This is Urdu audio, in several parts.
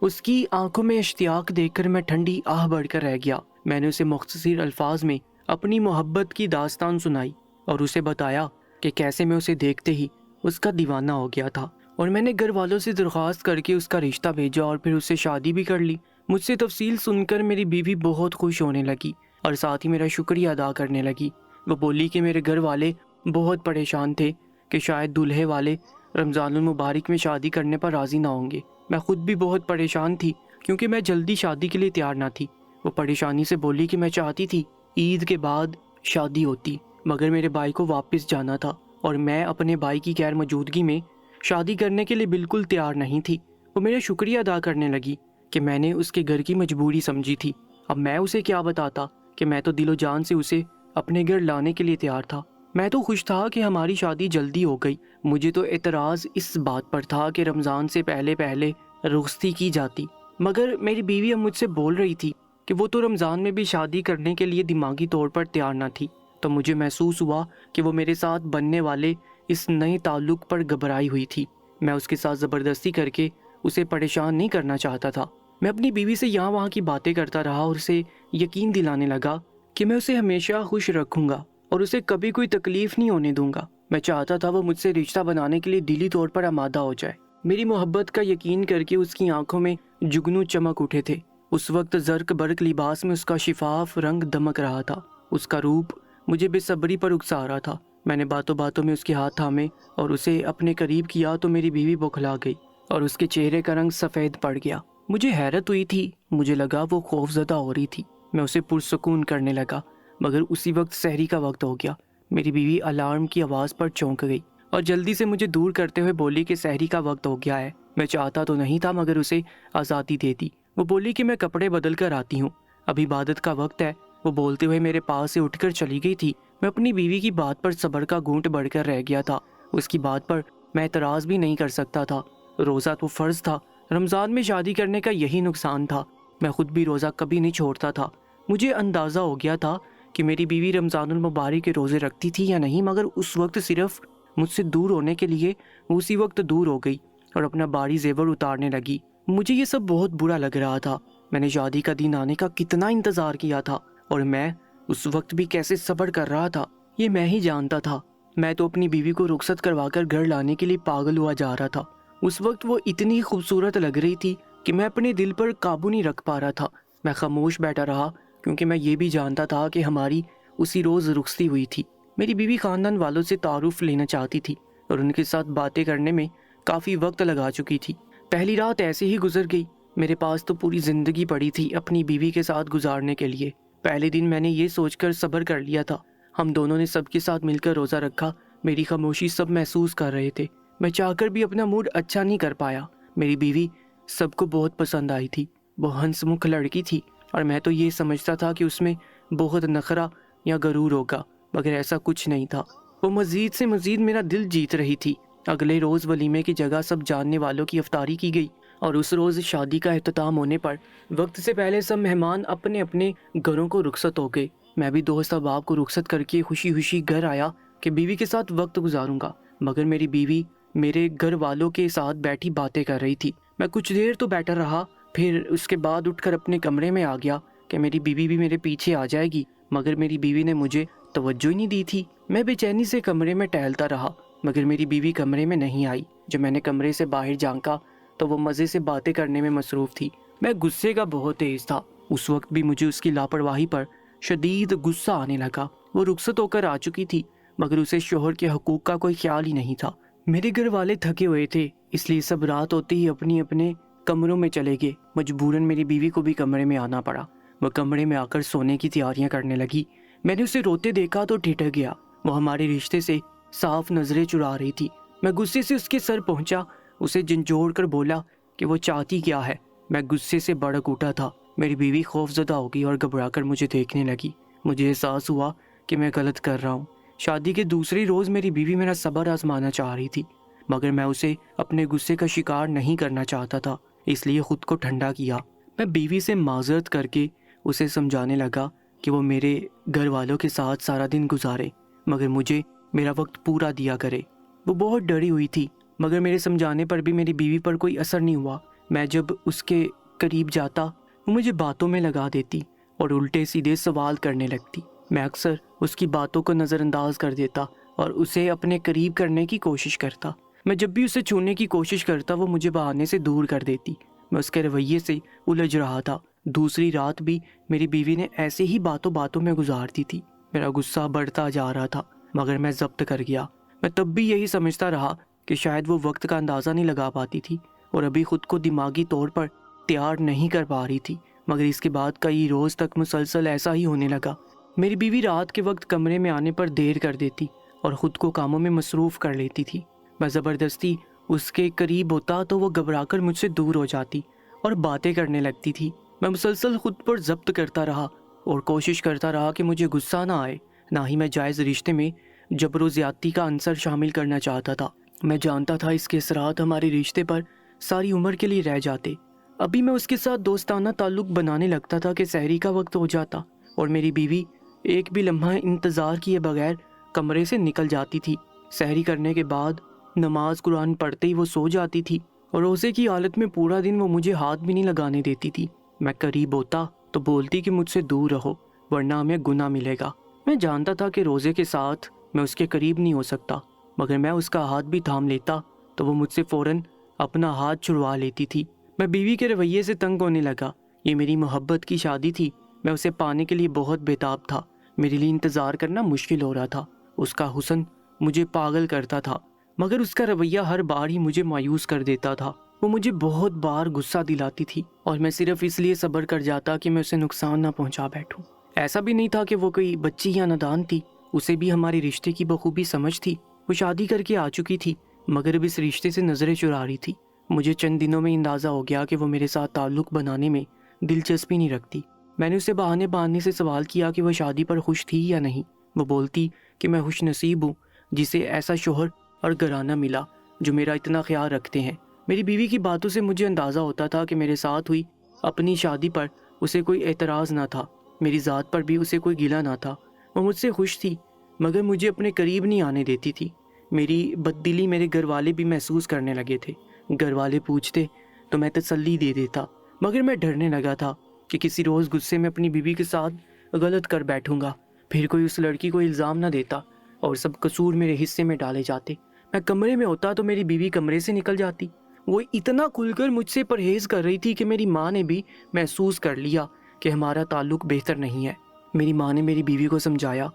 اس کی آنکھوں میں اشتیاق دیکھ کر میں ٹھنڈی آہ بڑھ کر رہ گیا۔ میں نے اسے مختصر الفاظ میں اپنی محبت کی داستان سنائی اور اسے بتایا کہ کیسے میں اسے دیکھتے ہی اس کا دیوانہ ہو گیا تھا، اور میں نے گھر والوں سے درخواست کر کے اس کا رشتہ بھیجا اور پھر اس سے شادی بھی کر لی۔ مجھ سے تفصیل سن کر میری بیوی بہت خوش ہونے لگی اور ساتھ ہی میرا شکریہ ادا کرنے لگی۔ وہ بولی کہ میرے گھر والے بہت پریشان تھے کہ شاید دولہے والے رمضان المبارک میں شادی کرنے پر راضی نہ ہوں گے۔ میں خود بھی بہت پریشان تھی کیونکہ میں جلدی شادی کے لیے تیار نہ تھی۔ وہ پریشانی سے بولی کہ میں چاہتی تھی عید کے بعد شادی ہوتی، مگر میرے بھائی کو واپس جانا تھا اور میں اپنے بھائی کی غیر موجودگی میں شادی کرنے کے لیے بالکل تیار نہیں تھی۔ وہ میرا شکریہ ادا کرنے لگی کہ میں نے اس کے گھر کی مجبوری سمجھی تھی۔ اب میں اسے کیا بتاتا کہ میں تو دل و جان سے اسے اپنے گھر لانے کے لیے تیار تھا۔ میں تو خوش تھا کہ ہماری شادی جلدی ہو گئی۔ مجھے تو اعتراض اس بات پر تھا کہ رمضان سے پہلے رخصتی کی جاتی، مگر میری بیوی اب مجھ سے بول رہی تھی کہ وہ تو رمضان میں بھی شادی کرنے کے لیے دماغی طور پر تیار نہ تھی۔ تو مجھے محسوس ہوا کہ وہ میرے ساتھ بننے والے اس نئے تعلق پر گھبرائی ہوئی تھی۔ میں اس کے ساتھ زبردستی کر کے اسے پریشان نہیں کرنا چاہتا تھا۔ میں اپنی بیوی سے یہاں وہاں کی باتیں کرتا رہا اور اسے یقین دلانے لگا کہ میں اسے ہمیشہ خوش رکھوں گا اور اسے کبھی کوئی تکلیف نہیں ہونے دوں گا۔ میں چاہتا تھا وہ مجھ سے رشتہ بنانے کے لیے دلی طور پر آمادہ ہو جائے۔ میری محبت کا یقین کر کے اس کی آنکھوں میں جگنو چمک اٹھے تھے۔ اس وقت زرق برق لباس میں اس کا شفاف رنگ دمک رہا تھا۔ اس کا روپ مجھے بے صبری پر اکسا رہا تھا۔ میں نے باتوں باتوں میں اس کے ہاتھ تھامے اور اسے اپنے قریب کیا تو میری بیوی بوکھلا گئی اور اس کے چہرے کا رنگ سفید پڑ گیا۔ مجھے حیرت ہوئی تھی، مجھے لگا وہ خوف زدہ ہو رہی تھی۔ میں اسے پرسکون کرنے لگا، مگر اسی وقت سحری کا وقت ہو گیا۔ میری بیوی الارم کی آواز پر چونک گئی اور جلدی سے مجھے دور کرتے ہوئے بولی کہ سحری کا وقت ہو گیا ہے۔ میں چاہتا تو نہیں تھا مگر اسے آزادی دے دی۔ وہ بولی کہ میں کپڑے بدل کر آتی ہوں، اب عبادت کا وقت ہے۔ وہ بولتے ہوئے میرے پاس سے اٹھ کر چلی گئی تھی۔ میں اپنی بیوی کی بات پر صبر کا گھونٹ بڑھ کر رہ گیا تھا۔ اس کی بات پر میں اعتراض بھی نہیں کر سکتا تھا۔ روزہ تو فرض تھا، رمضان میں شادی کرنے کا یہی نقصان تھا۔ میں خود بھی روزہ کبھی نہیں چھوڑتا تھا۔ مجھے اندازہ ہو گیا تھا کہ میری بیوی رمضان المبارک کے روزے رکھتی تھی یا نہیں، مگر اس وقت صرف مجھ سے دور ہونے کے لیے وہ اسی وقت دور ہو گئی اور اپنا بھاری زیور اتارنے لگی۔ مجھے یہ سب بہت برا لگ رہا تھا۔ میں نے شادی کا دن آنے کا کتنا انتظار کیا تھا اور میں اس وقت بھی کیسے صبر کر رہا تھا یہ میں ہی جانتا تھا۔ میں تو اپنی بیوی کو رخصت کروا کر گھر لانے کے لیے پاگل ہوا جا رہا تھا۔ اس وقت وہ اتنی خوبصورت لگ رہی تھی کہ میں اپنے دل پر قابو نہیں رکھ پا رہا تھا۔ میں خاموش بیٹھا رہا کیونکہ میں یہ بھی جانتا تھا کہ ہماری اسی روز رخصتی ہوئی تھی۔ میری بیوی خاندان والوں سے تعارف لینا چاہتی تھی اور ان کے ساتھ باتیں کرنے میں کافی وقت لگا چکی تھی۔ پہلی رات ایسے ہی گزر گئی۔ میرے پاس تو پوری زندگی پڑی تھی اپنی بیوی کے ساتھ گزارنے کے لیے۔ پہلے دن میں نے یہ سوچ کر صبر کر لیا تھا۔ ہم دونوں نے سب کے ساتھ مل کر روزہ رکھا۔ میری خاموشی سب محسوس کر رہے تھے۔ میں چاہ کر بھی اپنا موڈ اچھا نہیں کر پایا۔ میری بیوی سب کو بہت پسند آئی تھی۔ وہ ہنس مکھ لڑکی تھی اور میں تو یہ سمجھتا تھا کہ اس میں بہت نخرہ یا غرور ہوگا، مگر ایسا کچھ نہیں تھا۔ وہ مزید سے مزید میرا دل جیت رہی تھی۔ اگلے روز ولیمے کی جگہ سب جاننے والوں کی افطاری کی گئی اور اس روز شادی کا اختتام ہونے پر وقت سے پہلے سب مہمان اپنے اپنے گھروں کو رخصت ہو گئے۔ میں بھی دوست احباب کو رخصت کر کے خوشی خوشی گھر آیا کہ بیوی کے ساتھ وقت گزاروں گا، مگر میری بیوی میرے گھر والوں کے ساتھ بیٹھی باتیں کر رہی تھی۔ میں کچھ دیر تو بیٹھا رہا، پھر اس کے بعد اٹھ کر اپنے کمرے میں آ گیا کہ میری بیوی بھی میرے پیچھے آ جائے گی، مگر میری بیوی نے مجھے توجہ ہی نہیں دی تھی۔ میں بے چینی سے کمرے میں ٹہلتا رہا مگر میری بیوی کمرے میں نہیں آئی۔ جب میں نے کمرے سے باہر جھانکا تو وہ مزے سے باتیں کرنے میں مصروف تھی۔ میں غصے کا بہت تیز تھا۔ اس وقت بھی مجھے اس کی لاپرواہی پر شدید غصہ آنے لگا۔ وہ رخصت ہو کر آ چکی تھی مگر اسے شوہر کے حقوق کا کوئی خیال ہی نہیں تھا۔ میرے گھر والے تھکے ہوئے تھے، اس لیے سب رات ہوتے ہی اپنے اپنے کمروں میں چلے گئے۔ مجبوراً میری بیوی کو بھی کمرے میں آنا پڑا۔ وہ کمرے میں آ کر سونے کی تیاریاں کرنے لگی۔ میں نے اسے روتے دیکھا تو ٹھٹک گیا۔ وہ ہمارے رشتے سے صاف نظریں چرا رہی تھی۔ میں غصے سے اس کے سر پہنچا، اسے جھنجھوڑ کر بولا کہ وہ چاہتی کیا ہے۔ میں غصے سے بھڑک اٹھا تھا۔ میری بیوی خوف زدہ ہو گئی اور گھبرا کر مجھے دیکھنے لگی۔ مجھے احساس ہوا کہ میں غلط کر رہا ہوں۔ شادی کے دوسری روز میری بیوی میرا صبر آزمانا چاہ رہی تھی مگر میں اسے اپنے غصے کا شکار نہیں کرنا چاہتا تھا، اس لیے خود کو ٹھنڈا کیا۔ میں بیوی سے معذرت کر کے اسے سمجھانے لگا کہ وہ میرے گھر والوں کے ساتھ سارا دن گزارے مگر مجھے میرا وقت پورا دیا کرے۔ وہ بہت ڈری ہوئی تھی مگر میرے سمجھانے پر بھی میری بیوی پر کوئی اثر نہیں ہوا۔ میں جب اس کے قریب جاتا وہ مجھے باتوں میں لگا دیتی اور الٹے سیدھے سوال کرنے لگتی۔ میں اکثر اس کی باتوں کو نظر انداز کر دیتا اور اسے اپنے قریب کرنے کی کوشش کرتا۔ میں جب بھی اسے چھونے کی کوشش کرتا وہ مجھے بہانے سے دور کر دیتی۔ میں اس کے رویے سے الجھ رہا تھا۔ دوسری رات بھی میری بیوی نے ایسے ہی باتوں باتوں میں گزار دی تھی۔ میرا غصہ بڑھتا جا رہا تھا مگر میں ضبط کر گیا۔ میں تب بھی یہی سمجھتا رہا کہ شاید وہ وقت کا اندازہ نہیں لگا پاتی تھی اور ابھی خود کو دماغی طور پر تیار نہیں کر پا رہی تھی، مگر اس کے بعد کئی روز تک مسلسل ایسا ہی ہونے لگا۔ میری بیوی رات کے وقت کمرے میں آنے پر دیر کر دیتی اور خود کو کاموں میں مصروف کر لیتی تھی۔ میں زبردستی اس کے قریب ہوتا تو وہ گھبرا کر مجھ سے دور ہو جاتی اور باتیں کرنے لگتی تھی۔ میں مسلسل خود پر ضبط کرتا رہا اور کوشش کرتا رہا کہ مجھے غصہ نہ آئے، نہ ہی میں جائز رشتے میں جبر و زیادتی کا عنصر شامل کرنا چاہتا تھا۔ میں جانتا تھا اس کے اثرات ہمارے رشتے پر ساری عمر کے لیے رہ جاتے۔ ابھی میں اس کے ساتھ دوستانہ تعلق بنانے لگتا تھا کہ سحری کا وقت ہو جاتا اور میری بیوی ایک بھی لمحہ انتظار کیے بغیر کمرے سے نکل جاتی تھی۔ سحری کرنے کے بعد نماز قرآن پڑھتے ہی وہ سو جاتی تھی اور روزے کی حالت میں پورا دن وہ مجھے ہاتھ بھی نہیں لگانے دیتی تھی۔ میں قریب ہوتا تو بولتی کہ مجھ سے دور رہو ورنہ ہمیں گناہ ملے گا۔ میں جانتا تھا کہ روزے کے ساتھ میں اس کے قریب نہیں ہو سکتا، مگر میں اس کا ہاتھ بھی تھام لیتا تو وہ مجھ سے فوراً اپنا ہاتھ چھڑوا لیتی تھی۔ میں بیوی کے رویے سے تنگ ہونے لگا۔ یہ میری محبت کی شادی تھی، میں اسے پانے کے لیے بہت بےتاب تھا۔ میرے لیے انتظار کرنا مشکل ہو رہا تھا۔ اس کا حسن مجھے پاگل کرتا تھا، مگر اس کا رویہ ہر بار ہی مجھے مایوس کر دیتا تھا۔ وہ مجھے بہت بار غصہ دلاتی تھی اور میں صرف اس لیے صبر کر جاتا کہ میں اسے نقصان نہ پہنچا بیٹھوں۔ ایسا بھی نہیں تھا کہ وہ کوئی بچی یا نادان تھی، اسے بھی ہمارے رشتے کی بخوبی سمجھ تھی۔ وہ شادی کر کے آ چکی تھی مگر اب اس رشتے سے نظریں چرا رہی تھی۔ مجھے چند دنوں میں اندازہ ہو گیا کہ وہ میرے ساتھ تعلق بنانے میں دلچسپی نہیں رکھتی۔ میں نے اسے بہانے سے سوال کیا کہ وہ شادی پر خوش تھی یا نہیں۔ وہ بولتی کہ میں خوش نصیب ہوں جسے ایسا شوہر اور گھرانہ ملا جو میرا اتنا خیال رکھتے ہیں۔ میری بیوی کی باتوں سے مجھے اندازہ ہوتا تھا کہ میرے ساتھ ہوئی اپنی شادی پر اسے کوئی اعتراض نہ تھا، میری ذات پر بھی اسے کوئی گلہ نہ تھا۔ وہ مجھ سے خوش تھی مگر مجھے اپنے قریب نہیں آنے دیتی تھی۔ میری بددلی میرے گھر والے بھی محسوس کرنے لگے تھے۔ گھر والے پوچھتے تو میں تسلی دے دیتا، مگر میں ڈرنے لگا تھا کہ کسی روز غصے میں اپنی بیوی کے ساتھ غلط کر بیٹھوں گا، پھر کوئی اس لڑکی کو الزام نہ دیتا اور سب قصور میرے حصے میں ڈالے جاتے۔ میں کمرے میں ہوتا تو میری بیوی کمرے سے نکل جاتی۔ وہ اتنا کھل کر مجھ سے پرہیز کر رہی تھی کہ میری ماں نے بھی محسوس کر لیا کہ ہمارا تعلق بہتر نہیں ہے۔ میری ماں نے میری بیوی کو سمجھایا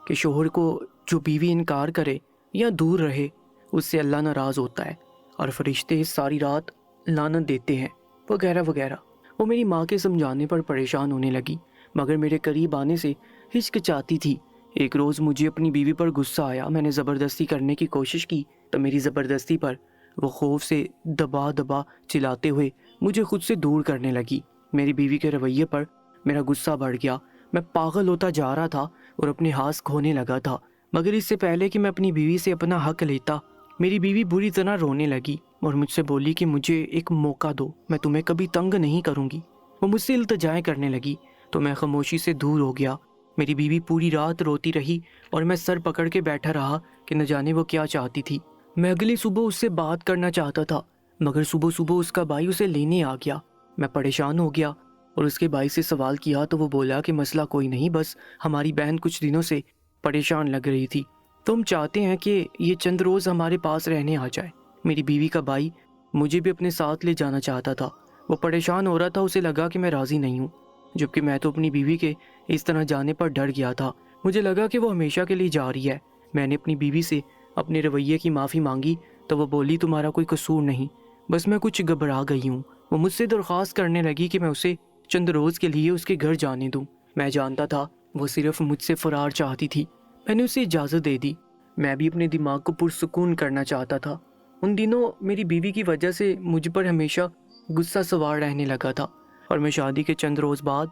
کہ شوہر کو جو بیوی انکار کرے یا دور رہے اس سے اللہ ناراض ہوتا ہے اور فرشتے ساری رات لعنت دیتے ہیں وغیرہ وغیرہ۔ وہ میری ماں کے سمجھانے پر پریشان ہونے لگی مگر میرے قریب آنے سے ہچکچاتی تھی۔ ایک روز مجھے اپنی بیوی پر غصہ آیا۔ میں نے زبردستی کرنے کی کوشش کی تو میری زبردستی پر وہ خوف سے دبا دبا چلاتے ہوئے مجھے خود سے دور کرنے لگی۔ میری بیوی کے رویے پر میرا غصہ بڑھ گیا۔ میں پاگل ہوتا جا رہا تھا اور اپنے ہاس کھونے لگا تھا، مگر اس سے پہلے کہ میں اپنی بیوی سے اپنا حق لیتا میری بیوی بری طرح رونے لگی اور مجھ سے بولی کہ مجھے ایک موقع دو، میں تمہیں کبھی تنگ نہیں کروں گی۔ وہ مجھ سے التجائیں کرنے لگی تو میں خاموشی سے دور ہو گیا۔ میری بیوی پوری رات روتی رہی اور میں سر پکڑ کے بیٹھا رہا کہ نہ جانے وہ کیا چاہتی تھی۔ میں اگلی صبح اس سے بات کرنا چاہتا تھا مگر صبح صبح اس کا بھائی اسے لینے آ گیا۔ میں پریشان ہو گیا اور اس کے بھائی سے سوال کیا تو وہ بولا کہ مسئلہ کوئی نہیں، بس ہماری بہن کچھ دنوں سے پریشان لگ رہی تھی تو ہم چاہتے ہیں کہ یہ چند روز ہمارے پاس رہنے آ جائے۔ میری بیوی کا بھائی مجھے بھی اپنے ساتھ لے جانا چاہتا تھا۔ وہ پریشان ہو رہا تھا، اسے لگا کہ میں راضی نہیں ہوں، جبکہ میں تو اپنی بیوی کے اس طرح جانے پر ڈر گیا تھا۔ مجھے لگا کہ وہ ہمیشہ کے لیے جا رہی ہے۔ میں نے اپنی بیوی سے اپنے رویے کی معافی مانگی تو وہ بولی تمہارا کوئی قصور نہیں، بس میں کچھ گھبرا گئی ہوں۔ وہ مجھ سے درخواست کرنے لگی کہ میں اسے چند روز کے لیے اس کے گھر جانے دوں۔ میں جانتا تھا وہ صرف مجھ سے فرار چاہتی تھی۔ میں نے اسے اجازت دے دی۔ میں بھی اپنے دماغ کو پرسکون کرنا چاہتا تھا۔ ان دنوں میری بیوی کی وجہ سے مجھ پر ہمیشہ غصہ سوار رہنے لگا تھا اور میں شادی کے چند روز بعد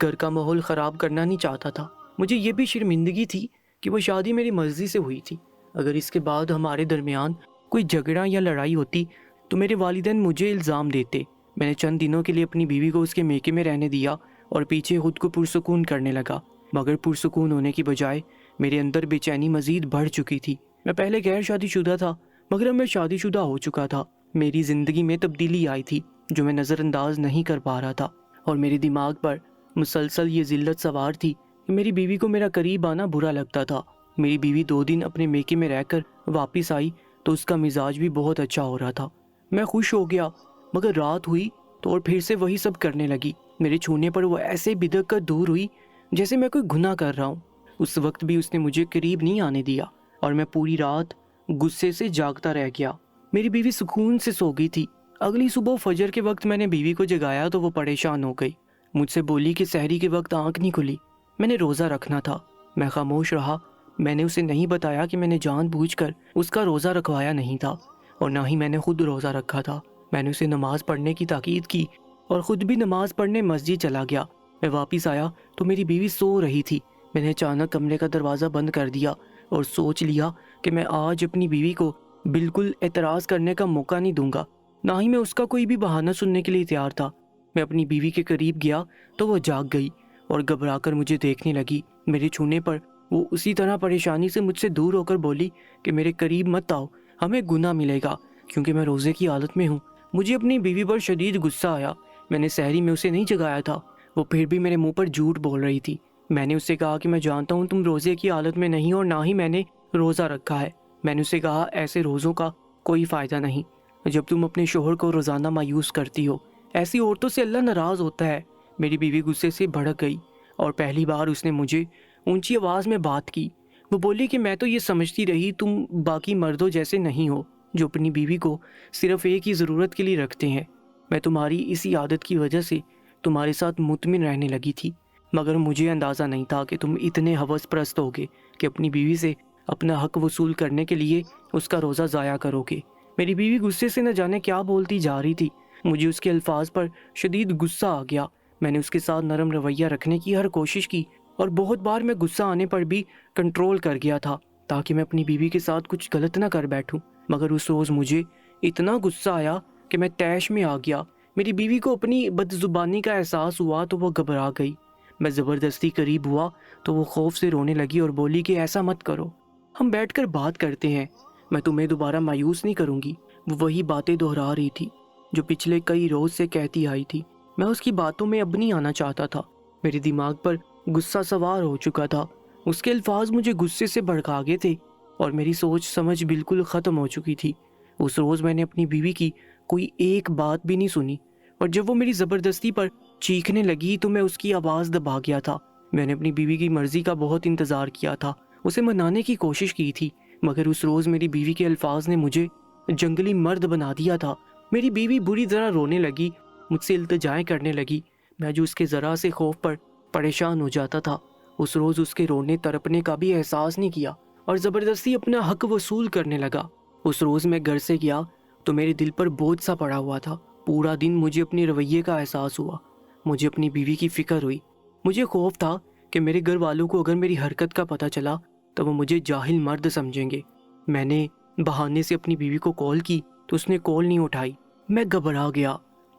گھر کا ماحول خراب کرنا نہیں چاہتا تھا۔ مجھے یہ بھی شرمندگی تھی کہ وہ شادی میری مرضی سے ہوئی تھی۔ اگر اس کے بعد ہمارے درمیان کوئی جھگڑا یا لڑائی ہوتی تو میرے والدین مجھے الزام دیتے۔ میں نے چند دنوں کے لیے اپنی بیوی کو اس کے میکے میں رہنے دیا اور پیچھے خود کو پرسکون کرنے لگا، مگر پرسکون ہونے کی بجائے میرے اندر بے چینی مزید بڑھ چکی تھی۔ میں پہلے غیر شادی شدہ تھا مگر اب میں شادی شدہ ہو چکا تھا۔ میری زندگی میں تبدیلی آئی تھی۔ جو میں نظر انداز نہیں کر پا رہا تھا، اور میرے دماغ پر مسلسل یہ ذلت سوار تھی کہ میری بیوی کو میرا قریب آنا برا لگتا تھا۔ میری بیوی 2 دن اپنے میکے میں رہ کر واپس آئی تو اس کا مزاج بھی بہت اچھا ہو رہا تھا۔ میں خوش ہو گیا، مگر رات ہوئی تو اور پھر سے وہی سب کرنے لگی۔ میرے چھونے پر وہ ایسے بدک کر دور ہوئی جیسے میں کوئی گناہ کر رہا ہوں۔ اس وقت بھی اس نے مجھے قریب نہیں آنے دیا اور میں پوری رات غصے سے جاگتا رہ گیا۔ میری بیوی سکون سے سو گئی تھی۔ اگلی صبح فجر کے وقت میں نے بیوی کو جگایا تو وہ پریشان ہو گئی۔ مجھ سے بولی کہ سحری کے وقت آنکھ نہیں کھلی، میں نے روزہ رکھنا تھا۔ میں خاموش رہا۔ میں نے اسے نہیں بتایا کہ میں نے جان بوجھ کر اس کا روزہ رکھوایا نہیں تھا، اور نہ ہی میں نے خود روزہ رکھا تھا۔ میں نے اسے نماز پڑھنے کی تاکید کی اور خود بھی نماز پڑھنے مسجد چلا گیا۔ میں واپس آیا تو میری بیوی سو رہی تھی۔ میں نے اچانک کمرے کا دروازہ بند کر دیا اور سوچ لیا کہ میں آج اپنی بیوی کو بالکل اعتراض کرنے کا موقع نہیں دوں گا، نہ ہی میں اس کا کوئی بھی بہانہ سننے کے لیے تیار تھا۔ میں اپنی بیوی کے قریب گیا تو وہ جاگ گئی اور گھبرا کر مجھے دیکھنے لگی۔ میرے چھونے پر وہ اسی طرح پریشانی سے مجھ سے دور ہو کر بولی کہ میرے قریب مت آؤ، ہمیں گناہ ملے گا کیونکہ میں روزے کی حالت میں ہوں۔ مجھے اپنی بیوی پر شدید غصہ آیا۔ میں نے سحری میں اسے نہیں جگایا تھا، وہ پھر بھی میرے منہ پر جھوٹ بول رہی تھی۔ میں نے اسے کہا کہ میں جانتا ہوں تم روزے کی حالت میں نہیں اور نہ ہی میں نے روزہ رکھا ہے۔ میں نے اسے کہا ایسے روزوں کا کوئی فائدہ نہیں جب تم اپنے شوہر کو روزانہ مایوس کرتی ہو، ایسی عورتوں سے اللہ ناراض ہوتا ہے۔ میری بیوی غصے سے بھڑک گئی اور پہلی بار اس نے مجھے اونچی آواز میں بات کی۔ وہ بولی کہ میں تو یہ سمجھتی رہی تم باقی مردوں جیسے نہیں ہو جو اپنی بیوی کو صرف ایک ہی ضرورت کے لیے رکھتے ہیں۔ میں تمہاری اسی عادت کی وجہ سے تمہارے ساتھ مطمئن رہنے لگی تھی، مگر مجھے اندازہ نہیں تھا کہ تم اتنے ہوس پرست ہوگے کہ اپنی بیوی سے اپنا حق وصول کرنے کے لیے اس کا روزہ ضائع کرو گے۔ میری بیوی غصے سے نہ جانے کیا بولتی جا رہی تھی۔ مجھے اس کے الفاظ پر شدید غصہ آ گیا۔ میں نے اس کے ساتھ نرم رویہ رکھنے کی ہر کوشش کی اور بہت بار میں غصہ آنے پر بھی کنٹرول کر گیا تھا تاکہ میں اپنی بیوی کے ساتھ کچھ غلط نہ کر بیٹھوں، مگر اس روز مجھے اتنا غصہ آیا کہ میں طیش میں آ گیا۔ میری بیوی کو اپنی بدزبانی کا احساس ہوا تو وہ گھبرا گئی۔ میں زبردستی قریب ہوا تو وہ خوف سے رونے لگی اور بولی کہ ایسا مت کرو، ہم بیٹھ کر بات کرتے ہیں، میں تمہیں دوبارہ مایوس نہیں کروں گی۔ وہ وہی باتیں دہرا رہی تھی جو پچھلے کئی روز سے کہتی آئی تھی۔ میں اس کی باتوں میں اب نہیں آنا چاہتا تھا۔ میرے دماغ پر غصہ سوار ہو چکا تھا۔ اس کے الفاظ مجھے غصے سے بھڑکا گئے تھے اور میری سوچ سمجھ بالکل ختم ہو چکی تھی۔ اس روز میں نے اپنی بیوی کی کوئی ایک بات بھی نہیں سنی، اور جب وہ میری زبردستی پر چیخنے لگی تو میں اس کی آواز دبا گیا تھا۔ میں نے اپنی بیوی کی مرضی کا بہت انتظار کیا تھا، اسے منانے کی کوشش کی تھی، مگر اس روز میری بیوی کے الفاظ نے مجھے جنگلی مرد بنا دیا تھا۔ میری بیوی بری طرح رونے لگی، مجھ سے التجائیں کرنے لگی۔ میں جو اس کے ذرا سے خوف پر پریشان ہو جاتا تھا، اس روز اس کے رونے تڑپنے کا بھی احساس نہیں کیا اور زبردستی اپنا حق وصول کرنے لگا۔ اس روز میں گھر سے گیا تو میرے دل پر بوجھ سا پڑا ہوا تھا۔ پورا دن مجھے اپنے رویے کا احساس ہوا، مجھے اپنی بیوی کی فکر ہوئی۔ مجھے خوف تھا کہ میرے گھر والوں کو اگر میری حرکت کا پتہ چلا تو وہ مجھے جاہل مرد سمجھیں گے۔ میں نے بہانے سے اپنی بیوی کو کال کی تو اس نے کال نہیں اٹھائی۔ میں گھبرا گیا۔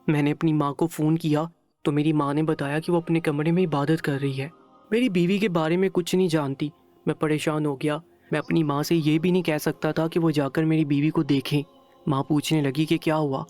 میں نے اپنی ماں کو فون کیا تو میری ماں نے بتایا کہ وہ اپنے کمرے میں عبادت کر رہی ہے۔ میری بیوی کے بارے میں کچھ نہیں جانتی۔ میں پریشان ہو گیا۔ میں اپنی ماں سے یہ بھی نہیں کہہ سکتا تھا کہ وہ جا کر میری بیوی کو دیکھیں۔ ماں پوچھنے لگی کہ کیا ہوا۔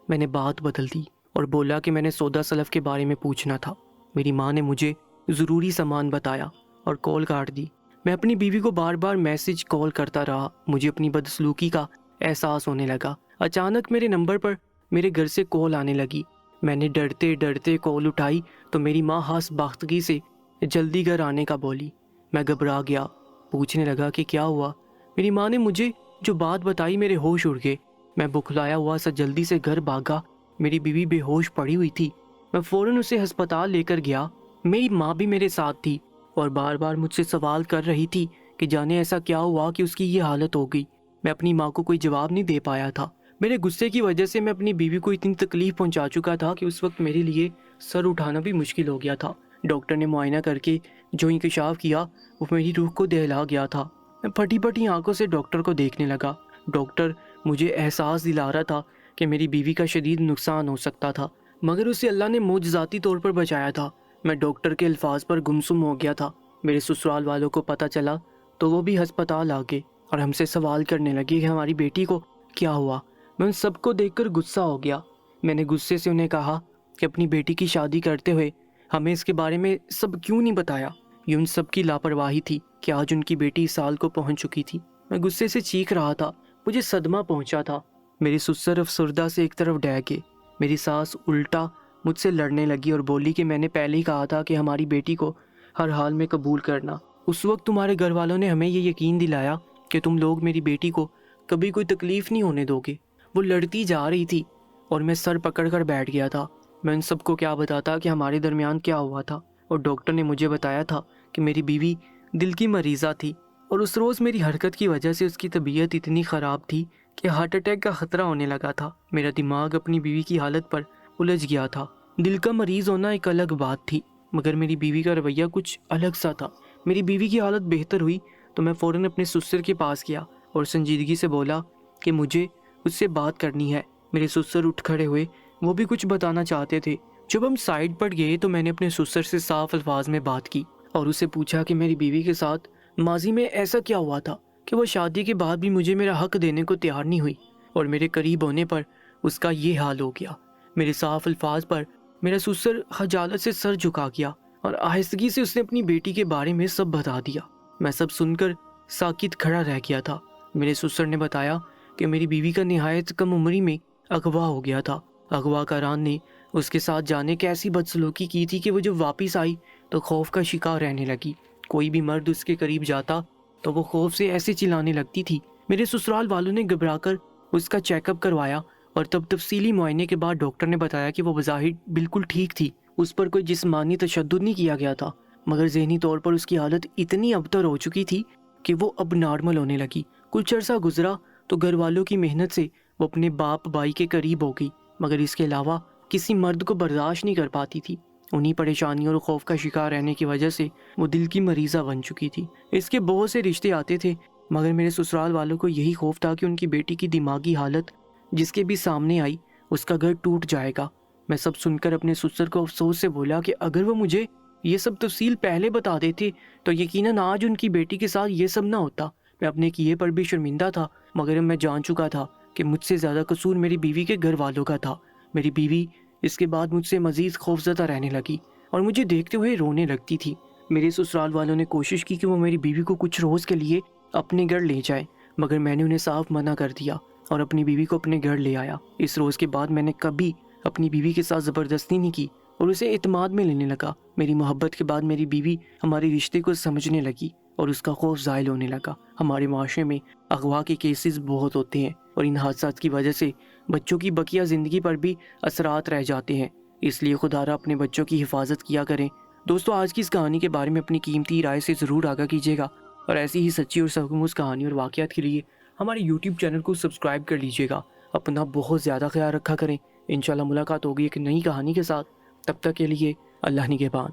میں نے بات بدل دی اور بولا کہ میں نے سودا سلف کے بارے میں پوچھنا تھا۔ میری ماں نے مجھے ضروری سامان بتایا اور کال کاٹ دی۔ میں اپنی بیوی کو بار بار میسج کال کرتا رہا۔ مجھے اپنی بدسلوکی کا احساس ہونے لگا۔ اچانک میرے نمبر پر میرے گھر سے کال آنے لگی۔ میں نے ڈرتے ڈرتے کال اٹھائی تو میری ماں ہنس باختگی سے جلدی گھر آنے کا بولی۔ میں گھبرا گیا، پوچھنے لگا کہ کیا ہوا۔ میری ماں نے مجھے جو بات بتائی میرے ہوش اڑ گئے۔ میں بکھلایا ہوا سا جلدی سے گھر بھاگا۔ میری بیوی بے ہوش پڑی ہوئی تھی۔ میں فوراً اسے ہسپتال لے کر گیا۔ میری ماں بھی میرے ساتھ تھی اور بار بار مجھ سے سوال کر رہی تھی کہ جانے ایسا کیا ہوا کہ اس کی یہ حالت ہو گئی۔ میں اپنی ماں کو کوئی جواب نہیں دے پایا تھا۔ میرے غصے کی وجہ سے میں اپنی بیوی کو اتنی تکلیف پہنچا چکا تھا کہ اس وقت میرے لیے سر اٹھانا بھی مشکل ہو گیا تھا۔ ڈاکٹر نے معائنہ کر کے جو انکشاف کیا وہ میری روح کو دہلا گیا تھا۔ میں پھٹی پھٹی آنکھوں سے ڈاکٹر کو دیکھنے لگا۔ ڈاکٹر مجھے احساس دلا رہا تھا کہ میری بیوی کا شدید نقصان ہو سکتا تھا، مگر اسے اللہ نے معجزاتی طور پر بچایا تھا۔ میں ڈاکٹر کے الفاظ پر گمسم ہو گیا تھا۔ میرے سسرال والوں کو پتہ چلا تو وہ بھی ہسپتال آ گئے اور ہم سے سوال کرنے لگے کہ ہماری بیٹی کو کیا ہوا۔ میں ان سب کو دیکھ کر غصہ ہو گیا۔ میں نے غصے سے انہیں کہا کہ اپنی بیٹی کی شادی کرتے ہوئے ہمیں اس کے بارے میں سب کیوں نہیں بتایا؟ یہ ان سب کی لاپرواہی تھی کہ آج ان کی بیٹی اس سال کو پہنچ چکی تھی۔ میں غصے سے چیخ رہا تھا، مجھے صدمہ پہنچا تھا۔ میری سسر افسردہ سے ایک طرف ڈہ گئے۔ میری ساس الٹا مجھ سے لڑنے لگی اور بولی کہ میں نے پہلے ہی کہا تھا کہ ہماری بیٹی کو ہر حال میں قبول کرنا۔ اس وقت تمہارے گھر والوں نے ہمیں یہ یقین دلایا کہ تم لوگ میری بیٹی کو کبھی کوئی تکلیف نہیں ہونے دو گے۔ وہ لڑتی جا رہی تھی اور میں سر پکڑ کر بیٹھ گیا تھا۔ میں ان سب کو کیا بتاتا کہ ہمارے درمیان کیا ہوا تھا، اور ڈاکٹر نے مجھے بتایا تھا کہ میری بیوی دل کی مریضہ تھی، اور اس روز میری حرکت کی وجہ سے اس کی طبیعت اتنی خراب تھی کہ ہارٹ اٹیک کا خطرہ ہونے لگا تھا۔ میرا دماغ اپنی بیوی کی حالت پر الجھ گیا تھا۔ دل کا مریض ہونا ایک الگ بات تھی، مگر میری بیوی کا رویہ کچھ الگ سا تھا۔ میری بیوی کی حالت بہتر ہوئی تو میں فوراً اپنے سسر کے پاس گیا اور سنجیدگی سے بولا کہ مجھے اس سے بات کرنی ہے۔ میرے سسر اٹھ کھڑے ہوئے، وہ بھی کچھ بتانا چاہتے تھے۔ جب ہم سائڈ پر گئے تو میں نے اپنے سسر سے صاف الفاظ میں بات کی اور اسے پوچھا کہ میری بیوی کے ساتھ ماضی میں ایسا کیا ہوا تھا کہ وہ شادی کے بعد بھی مجھے میرا حق دینے کو تیار نہیں ہوئی، اور میرے قریب ہونے پر اس کا یہ حال ہو گیا۔ میرے صاف الفاظ پر میرا سسر خجالت سے سر جھکا گیا اور آہستگی سے اس نے اپنی بیٹی کے بارے میں سب بتا دیا۔ میں سب سن کر ساکت کھڑا رہ گیا تھا۔ میرے سسر نے بتایا کہ میری بیوی کا نہایت کم عمری میں اغوا ہو گیا تھا۔ اغوا کاران نے اس کے ساتھ جانے کی ایسی بدسلوکی کی تھی کہ وہ جب واپس آئی تو خوف کا شکار رہنے لگی۔ کوئی بھی مرد اس کے قریب جاتا تو وہ خوف سے ایسے چلانے لگتی تھی۔ میرے سسرال والوں نے گھبرا کر اس کا چیک اپ کروایا اور تب تفصیلی معائنے کے بعد ڈاکٹر نے بتایا کہ وہ بظاہر بالکل ٹھیک تھی۔ اس پر کوئی جسمانی تشدد نہیں کیا گیا تھا، مگر ذہنی طور پر اس کی حالت اتنی ابتر ہو چکی تھی کہ وہ اب نارمل ہونے لگی۔ کچھ عرصہ گزرا تو گھر والوں کی محنت سے وہ اپنے باپ بھائی کے قریب ہو گئی، مگر اس کے علاوہ کسی مرد کو برداشت نہیں کر پاتی تھی۔ انہی پریشانیوں اور خوف کا شکار رہنے کی وجہ سے وہ دل کی مریضہ بن چکی تھی۔ اس کے بہت سے رشتے آتے تھے، مگر میرے سسرال والوں کو یہی خوف تھا کہ ان کی بیٹی کی دماغی حالت جس کے بھی سامنے آئی اس کا گھر ٹوٹ جائے گا۔ میں سب سن کر اپنے سسر کو افسوس سے بولا کہ اگر وہ مجھے یہ سب تفصیل پہلے بتا دیتے تو یقیناً آج ان کی بیٹی کے ساتھ یہ سب نہ ہوتا۔ میں اپنے کیے پر بھی شرمندہ تھا، مگر میں جان چکا تھا کہ مجھ سے زیادہ قصور میری بیوی کے گھر والوں کا تھا۔ میری بیوی اس کے بعد مجھ سے مزید خوفزدہ رہنے لگی اور مجھے دیکھتے ہوئے رونے لگتی تھی۔ میرے سسرال والوں نے کوشش کی کہ وہ میری بیوی کو کچھ روز کے لیے اپنے گھر لے جائے، مگر میں نے انہیں صاف منع کر دیا اور اپنی بیوی کو اپنے گھر لے آیا۔ اس روز کے بعد میں نے کبھی اپنی بیوی کے ساتھ زبردستی نہیں کی اور اسے اعتماد میں لینے لگا۔ میری محبت کے بعد میری بیوی ہمارے رشتے کو سمجھنے لگی اور اس کا خوف زائل ہونے لگا۔ ہمارے معاشرے میں اغوا کے کیسز بہت ہوتے ہیں اور ان حادثات کی وجہ سے بچوں کی بقیہ زندگی پر بھی اثرات رہ جاتے ہیں، اس لیے خدا را اپنے بچوں کی حفاظت کیا کریں۔ دوستو، آج کی اس کہانی کے بارے میں اپنی قیمتی رائے سے ضرور آگاہ کیجیے گا، اور ایسی ہی سچی اور سرگموز کہانی اور واقعات کے لیے ہمارے یوٹیوب چینل کو سبسکرائب کر لیجیے گا۔ اپنا بہت زیادہ خیال رکھا کریں۔ انشاءاللہ ملاقات ہوگی ایک نئی کہانی کے ساتھ، تب تک کے لیے اللہ نگہبان۔